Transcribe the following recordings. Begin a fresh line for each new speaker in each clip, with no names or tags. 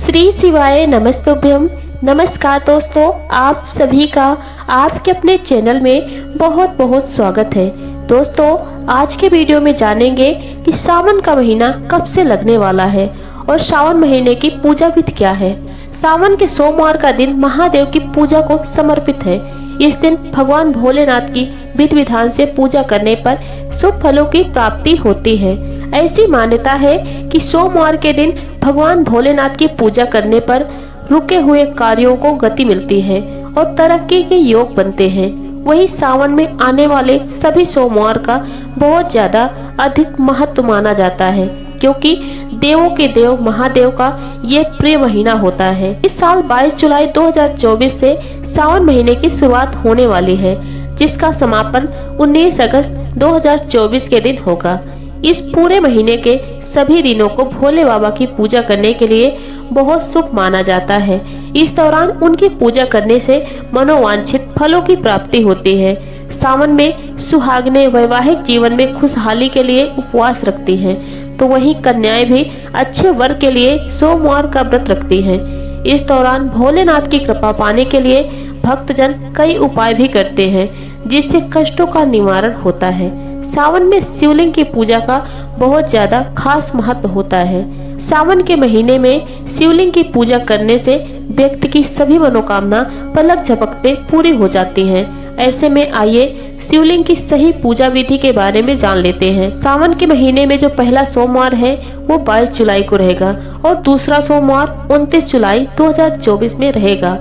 श्री शिवाय नमस्तुभ्यम। नमस्कार दोस्तों, आप सभी का आपके अपने चैनल में बहुत बहुत स्वागत है। दोस्तों, आज के वीडियो में जानेंगे कि सावन का महीना कब से लगने वाला है और सावन महीने की पूजा विधि क्या है। सावन के सोमवार का दिन महादेव की पूजा को समर्पित है। इस दिन भगवान भोलेनाथ की विधि विधान से पूजा करने पर शुभ फलों की प्राप्ति होती है। ऐसी मान्यता है कि सोमवार के दिन भगवान भोलेनाथ की पूजा करने पर रुके हुए कार्यों को गति मिलती है और तरक्की के योग बनते हैं। वहीं सावन में आने वाले सभी सोमवार का बहुत ज्यादा अधिक महत्व माना जाता है, क्योंकि देवों के देव महादेव का ये प्रिय महीना होता है। इस साल 22 जुलाई 2024 से सावन महीने की शुरुआत होने वाली है, जिसका समापन 19 अगस्त 2024 के दिन होगा। इस पूरे महीने के सभी दिनों को भोले बाबा की पूजा करने के लिए बहुत शुभ माना जाता है। इस दौरान उनकी पूजा करने से मनोवांछित फलों की प्राप्ति होती है। सावन में सुहागनें वैवाहिक जीवन में खुशहाली के लिए उपवास रखती हैं, तो वहीं कन्याएं भी अच्छे वर के लिए सोमवार का व्रत रखती हैं। इस दौरान भोलेनाथ की कृपा पाने के लिए भक्तजन कई उपाय भी करते हैं, जिससे कष्टों का निवारण होता है। सावन में शिवलिंग की पूजा का बहुत ज्यादा खास महत्व होता है। सावन के महीने में शिवलिंग की पूजा करने से व्यक्ति की सभी मनोकामना पलक झपकते पूरी हो जाती हैं। ऐसे में आइए शिवलिंग की सही पूजा विधि के बारे में जान लेते हैं। सावन के महीने में जो पहला सोमवार है वो 22 जुलाई को रहेगा और दूसरा सोमवार 29 जुलाई 2024 में रहेगा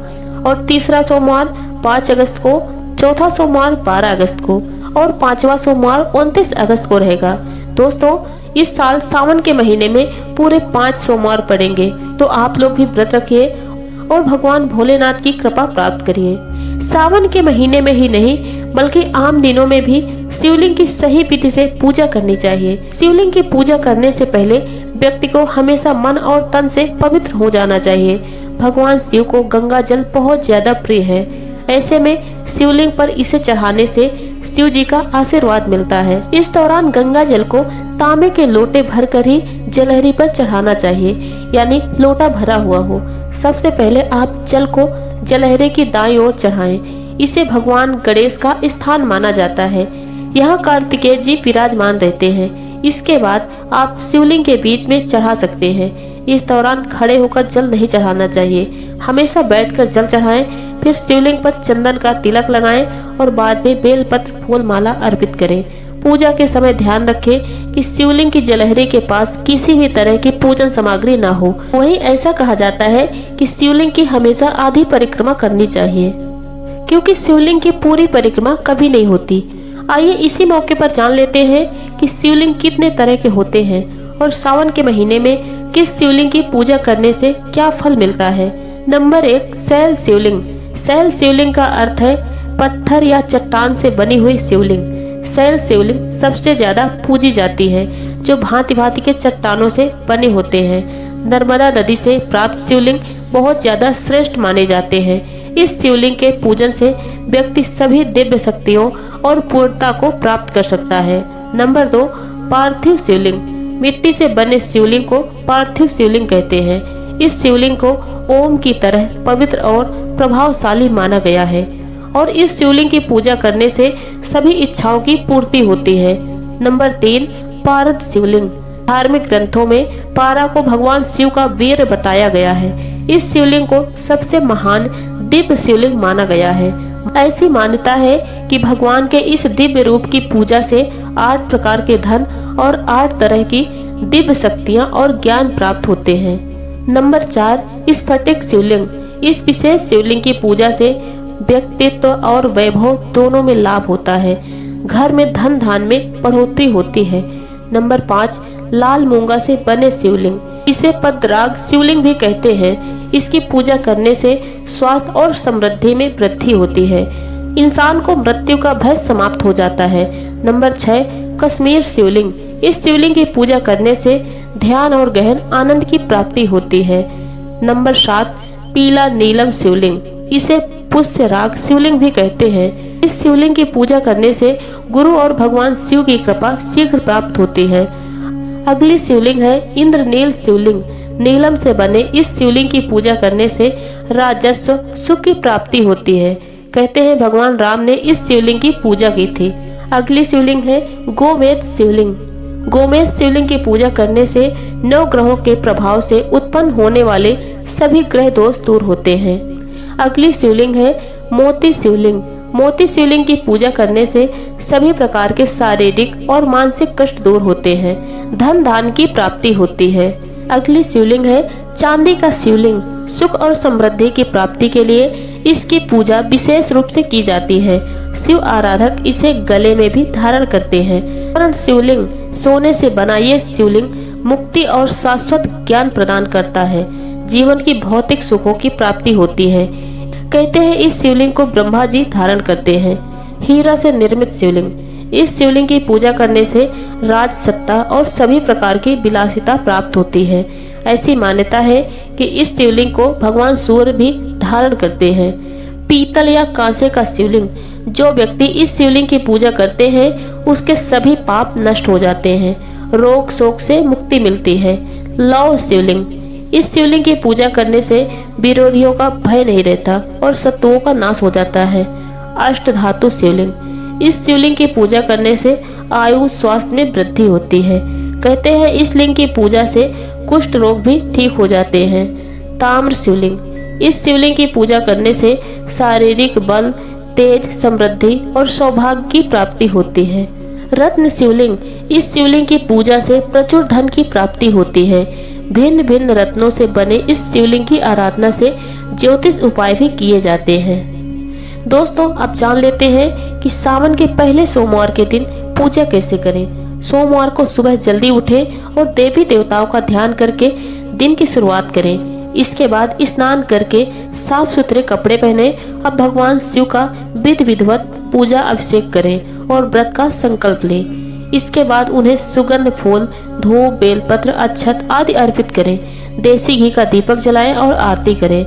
और तीसरा सोमवार 5 अगस्त को, चौथा सोमवार 12 अगस्त को और पांचवा सोमवार 29 अगस्त को रहेगा। दोस्तों, इस साल सावन के महीने में पूरे 5 सोमवार पड़ेंगे, तो आप लोग भी व्रत रखिए और भगवान भोलेनाथ की कृपा प्राप्त करिए। सावन के महीने में ही नहीं बल्कि आम दिनों में भी शिवलिंग की सही विधि से पूजा करनी चाहिए। शिवलिंग की पूजा करने से पहले व्यक्ति को हमेशा मन और तन से पवित्र हो जाना चाहिए। भगवान शिव को गंगा जल बहुत ज्यादा प्रिय है। ऐसे में शिवलिंग पर इसे चढ़ाने से शिव जी का आशीर्वाद मिलता है। इस दौरान गंगा जल को तांबे के लोटे भर कर ही जलहरी पर चढ़ाना चाहिए, यानी लोटा भरा हुआ हो। सबसे पहले आप जल को जलहरे की दाईं ओर चढ़ाएं। इसे भगवान गणेश का स्थान माना जाता है। यहाँ कार्तिकेय जी विराजमान रहते हैं। इसके बाद आप शिवलिंग के बीच में चढ़ा सकते हैं। इस दौरान खड़े होकर जल नहीं चढ़ाना चाहिए, हमेशा बैठकर जल चढ़ाएं। फिर शिवलिंग पर चंदन का तिलक लगाएं और बाद में बेलपत्र फूल माला अर्पित करें। पूजा के समय ध्यान रखें कि शिवलिंग की जलहरी के पास किसी भी तरह की पूजन सामग्री ना हो। वहीं ऐसा कहा जाता है कि शिवलिंग की हमेशा आधी परिक्रमा करनी चाहिए, क्योंकि शिवलिंग की पूरी परिक्रमा कभी नहीं होती। आइए इसी मौके पर जान लेते हैं कि शिवलिंग कितने तरह के होते हैं और सावन के महीने में किस शिवलिंग की पूजा करने से क्या फल मिलता है। नंबर 1, शैल शिवलिंग। शैल शिवलिंग का अर्थ है पत्थर या चट्टान से बनी हुई शिवलिंग। शैल शिवलिंग सबसे ज्यादा पूजी जाती है, जो भांति भांति के चट्टानों से बने होते हैं। नर्मदा नदी से प्राप्त शिवलिंग बहुत ज्यादा श्रेष्ठ माने जाते हैं। इस शिवलिंग के पूजन से व्यक्ति सभी दिव्य शक्तियों और पूर्णता को प्राप्त कर सकता है। नंबर 2, पार्थिव शिवलिंग। मिट्टी से बने शिवलिंग को पार्थिव शिवलिंग कहते हैं। इस शिवलिंग को ओम की तरह पवित्र और प्रभावशाली माना गया है और इस शिवलिंग की पूजा करने से सभी इच्छाओं की पूर्ति होती है। नंबर 3, पारद शिवलिंग। धार्मिक ग्रंथों में पारा को भगवान शिव का वीर बताया गया है। इस शिवलिंग को सबसे महान दिव्य शिवलिंग माना गया है। ऐसी मान्यता है कि भगवान के इस दिव्य रूप की पूजा से 8 प्रकार के धन और 8 तरह की दिव्य शक्तियाँ और ज्ञान प्राप्त होते हैं। नंबर 4, स्फटिक शिवलिंग। इस विशेष शिवलिंग की पूजा से व्यक्तित्व और वैभव दोनों में लाभ होता है। घर में धन धान में बढ़ोतरी होती है। नंबर 5, लाल मूंगा से बने शिवलिंग। इसे पद्मराग शिवलिंग भी कहते हैं। इसकी पूजा करने से स्वास्थ्य और समृद्धि में वृद्धि होती है। इंसान को मृत्यु का भय समाप्त हो जाता है। नंबर 6, कश्मीर शिवलिंग। इस शिवलिंग की पूजा करने से ध्यान और गहन आनंद की प्राप्ति होती है। नंबर 7, पीला नीलम शिवलिंग। इसे पुष्य राग शिवलिंग भी कहते हैं। इस शिवलिंग की पूजा करने से गुरु और भगवान शिव की कृपा शीघ्र प्राप्त होती है। अगली शिवलिंग है इंद्रनील शिवलिंग। नीलम से बने इस शिवलिंग की पूजा करने से राजस्व सुख की प्राप्ति होती है। कहते हैं भगवान राम ने इस शिवलिंग की पूजा की थी। अगली शिवलिंग है गोमेध शिवलिंग। गोमेध शिवलिंग की पूजा करने से 9 ग्रहों के प्रभाव से उत्पन्न होने वाले सभी ग्रह दोष दूर होते हैं। अगली शिवलिंग है मोती शिवलिंग। मोती शिवलिंग की पूजा करने से सभी प्रकार के शारीरिक और मानसिक कष्ट दूर होते हैं, धन धान की प्राप्ति होती है। अगली शिवलिंग है चांदी का शिवलिंग। सुख और समृद्धि की प्राप्ति के लिए इसकी पूजा विशेष रूप से की जाती है। शिव आराधक इसे गले में भी धारण करते हैं। शिवलिंग सोने से बना ये शिवलिंग मुक्ति और शाश्वत ज्ञान प्रदान करता है। जीवन की भौतिक सुखों की प्राप्ति होती है। कहते हैं इस शिवलिंग को ब्रह्मा जी धारण करते हैं। हीरा से निर्मित शिवलिंग। इस शिवलिंग की पूजा करने से राज सत्ता और सभी प्रकार की विलासिता प्राप्त होती है। ऐसी मान्यता है कि इस शिवलिंग को भगवान सूर्य भी धारण करते हैं। पीतल या कांसे का शिवलिंग। जो व्यक्ति इस शिवलिंग की पूजा करते हैं उसके सभी पाप नष्ट हो जाते हैं, रोग शोक से मुक्ति मिलती है। लौह शिवलिंग। इस शिवलिंग की पूजा करने से विरोधियों का भय नहीं रहता और शत्रुओं का नाश हो जाता है। अष्ट धातु शिवलिंग। इस शिवलिंग की पूजा करने से आयु स्वास्थ्य में वृद्धि होती है। कहते हैं इस लिंग की पूजा से कुष्ठ रोग भी ठीक हो जाते हैं। ताम्र शिवलिंग। इस शिवलिंग की पूजा करने से शारीरिक बल, तेज, समृद्धि और सौभाग्य की प्राप्ति होती है। रत्न शिवलिंग। इस शिवलिंग की पूजा से प्रचुर धन की प्राप्ति होती है। भिन्न भिन्न रत्नों से बने इस शिवलिंग की आराधना से ज्योतिष उपाय भी किए जाते हैं। दोस्तों, अब जान लेते हैं कि सावन के पहले सोमवार के दिन पूजा कैसे करें। सोमवार को सुबह जल्दी उठें और देवी देवताओं का ध्यान करके दिन की शुरुआत करें। इसके बाद स्नान करके साफ सुथरे कपड़े पहने और भगवान शिव का विधि विधिवत पूजा अभिषेक करें और व्रत का संकल्प लें। इसके बाद उन्हें सुगंध फूल, धूप, बेलपत्र, अक्षत आदि अर्पित करें। देसी घी का दीपक जलाएं और आरती करें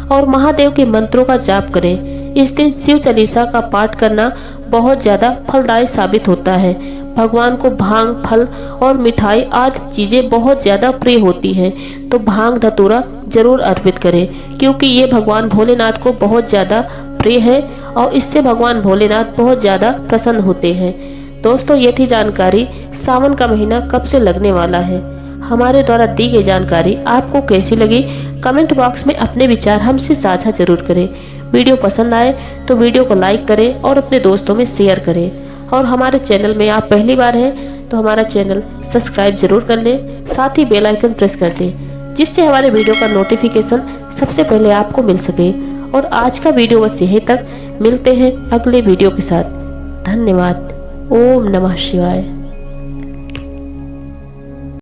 और महादेव के मंत्रों का जाप करें। इस दिन शिव चालीसा का पाठ करना बहुत ज्यादा फलदायी साबित होता है। भगवान को भांग, फल और मिठाई आदि चीजें बहुत ज्यादा प्रिय होती हैं, तो भांग धतूरा जरूर अर्पित करें क्योंकि ये भगवान भोलेनाथ को बहुत ज्यादा प्रिय है और इससे भगवान भोलेनाथ बहुत ज्यादा प्रसन्न होते हैं। दोस्तों, ये थी जानकारी सावन का महीना कब से लगने वाला है। हमारे द्वारा दी गई जानकारी आपको कैसी लगी कमेंट बॉक्स में अपने विचार हमसे साझा जरूर करें। वीडियो पसंद आए तो वीडियो को लाइक करें और अपने दोस्तों में शेयर करें। और हमारे चैनल में आप पहली बार हैं तो हमारा चैनल सब्सक्राइब जरूर कर लें, साथ ही बेल आइकन प्रेस कर दें जिससे हमारे वीडियो का नोटिफिकेशन सबसे पहले आपको मिल सके। और आज का वीडियो बस यहीं तक। मिलते हैं अगले वीडियो के साथ। धन्यवाद। ओम नमः शिवाय।